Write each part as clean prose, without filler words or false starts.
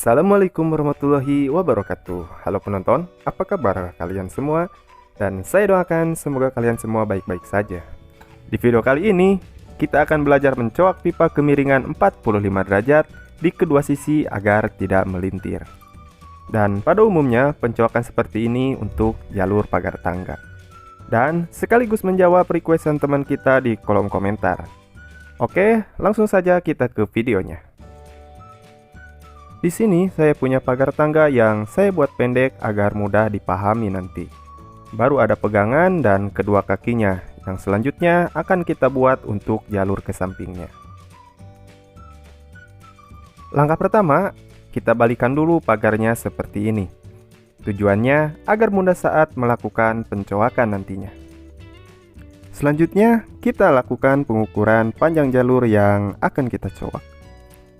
Assalamualaikum warahmatullahi wabarakatuh. Halo penonton, apa kabar kalian semua? Dan saya doakan semoga kalian semua baik-baik saja. Di video kali ini, kita akan belajar mencoak pipa kemiringan 45 derajat di kedua sisi agar tidak melintir. Dan pada umumnya, pencoakan seperti ini untuk jalur pagar tangga. Dan sekaligus menjawab requestan teman kita di kolom komentar. Oke, langsung saja kita ke videonya. Di sini saya punya pagar tangga yang saya buat pendek agar mudah dipahami nanti. Baru ada pegangan dan kedua kakinya, yang selanjutnya akan kita buat untuk jalur ke sampingnya. Langkah pertama, kita balikan dulu pagarnya seperti ini. Tujuannya agar mudah saat melakukan pencoakan nantinya. Selanjutnya, kita lakukan pengukuran panjang jalur yang akan kita coak.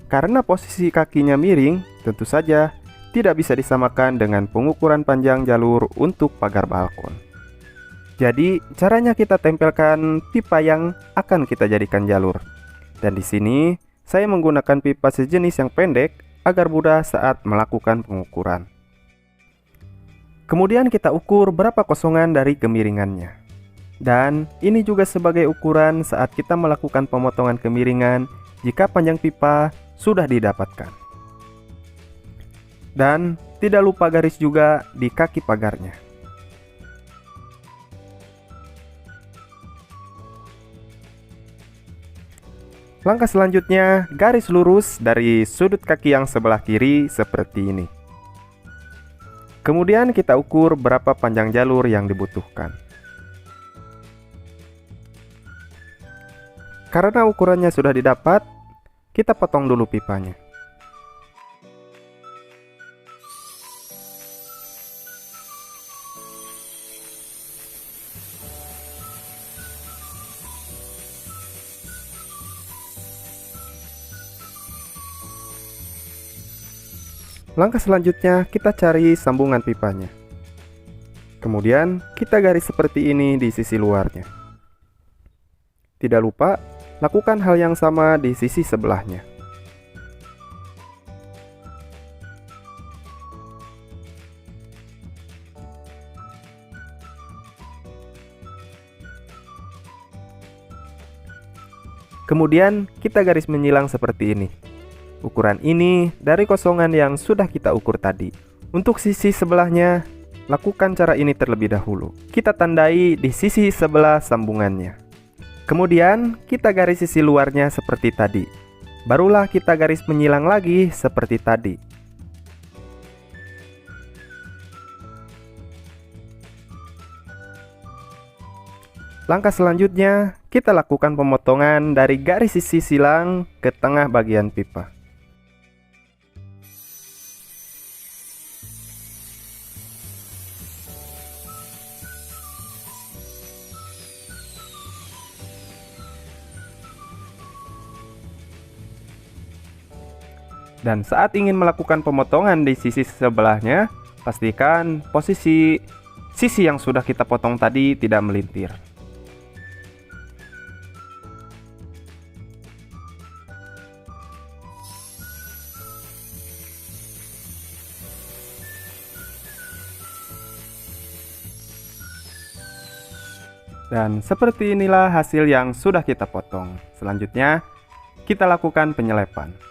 Karena posisi kakinya miring, tentu saja tidak bisa disamakan dengan pengukuran panjang jalur untuk pagar balkon. Jadi, caranya kita tempelkan pipa yang akan kita jadikan jalur. Dan di sini, saya menggunakan pipa sejenis yang pendek agar mudah saat melakukan pengukuran. Kemudian kita ukur berapa kosongan dari kemiringannya. Dan ini juga sebagai ukuran saat kita melakukan pemotongan kemiringan jika panjang pipa sudah didapatkan. Dan tidak lupa garis juga di kaki pagarnya. Langkah selanjutnya, garis lurus dari sudut kaki yang sebelah kiri seperti ini. Kemudian kita ukur berapa panjang jalur yang dibutuhkan. Karena ukurannya sudah didapat, kita potong dulu pipanya. Langkah selanjutnya, kita cari sambungan pipanya. Kemudian, kita garis seperti ini di sisi luarnya. Tidak lupa, lakukan hal yang sama di sisi sebelahnya. Kemudian, kita garis menyilang seperti ini. Ukuran ini dari kosongan yang sudah kita ukur tadi. Untuk sisi sebelahnya, lakukan cara ini terlebih dahulu. Kita tandai di sisi sebelah sambungannya. Kemudian, kita garis sisi luarnya seperti tadi. Barulah kita garis menyilang lagi seperti tadi. Langkah selanjutnya, kita lakukan pemotongan dari garis sisi silang ke tengah bagian pipa. Dan saat ingin melakukan pemotongan di sisi sebelahnya, pastikan posisi sisi yang sudah kita potong tadi tidak melintir. Dan seperti inilah hasil yang sudah kita potong. Selanjutnya, kita lakukan penyelepan.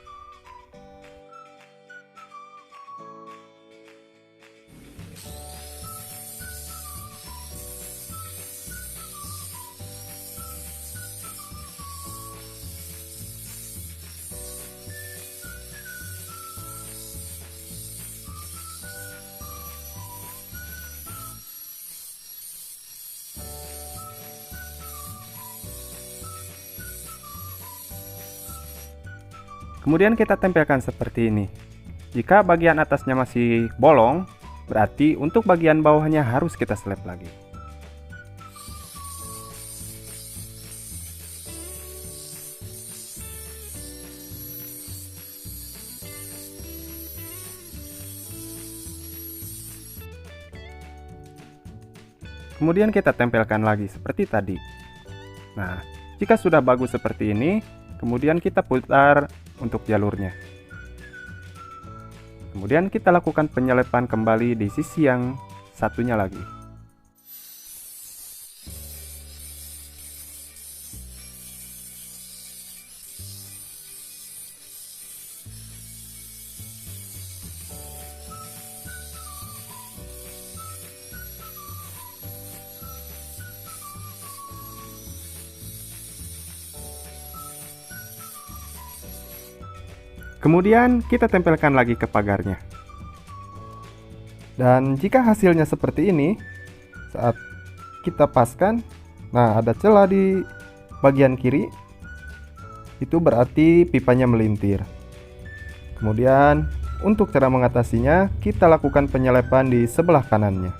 Kemudian kita tempelkan seperti ini. Jika bagian atasnya masih bolong, berarti untuk bagian bawahnya harus kita selip lagi. Kemudian kita tempelkan lagi seperti tadi. Nah, jika sudah bagus seperti ini, kemudian kita putar untuk jalurnya. Kemudian kita lakukan penyelepan kembali di sisi yang satunya lagi. Kemudian kita tempelkan lagi ke pagarnya. Dan jika hasilnya seperti ini, saat kita paskan, nah ada celah di bagian kiri, itu berarti pipanya melintir. Kemudian untuk cara mengatasinya, kita lakukan penyelepan di sebelah kanannya.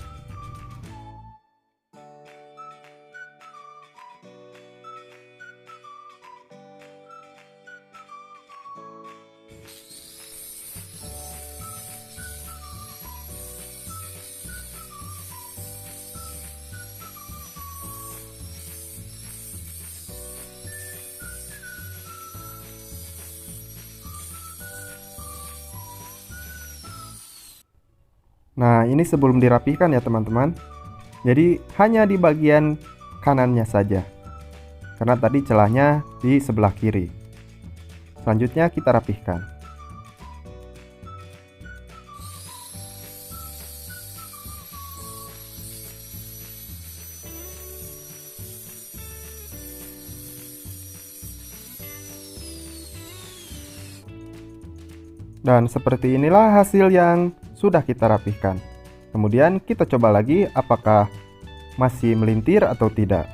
Nah, ini sebelum dirapikan ya teman-teman. Jadi hanya di bagian kanannya saja, karena tadi celahnya di sebelah kiri. Selanjutnya kita rapihkan. Dan seperti inilah hasil yang sudah kita rapihkan. Kemudian kita coba lagi apakah masih melintir atau tidak.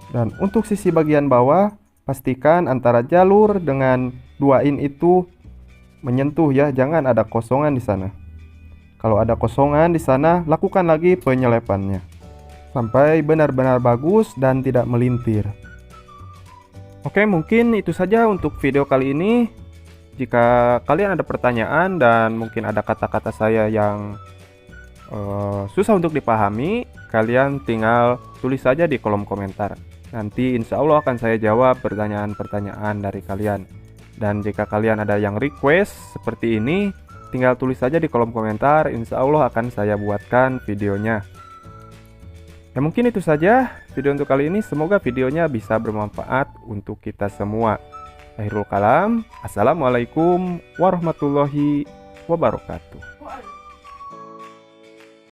Dan untuk sisi bagian bawah, pastikan antara jalur dengan 2 in itu menyentuh ya, jangan ada kosongan di sana. Kalau ada kosongan di sana, lakukan lagi penyelepannya sampai benar-benar bagus dan tidak melintir. Oke, mungkin itu saja untuk video kali ini. Jika kalian ada pertanyaan dan mungkin ada kata-kata saya yang susah untuk dipahami, kalian tinggal tulis saja di kolom komentar. Nanti insya Allah akan saya jawab pertanyaan-pertanyaan dari kalian. Dan jika kalian ada yang request seperti ini, tinggal tulis saja di kolom komentar. Insya Allah akan saya buatkan videonya. Ya mungkin itu saja video untuk kali ini. Semoga videonya bisa bermanfaat untuk kita semua. Akhirul kalam. Assalamualaikum warahmatullahi wabarakatuh.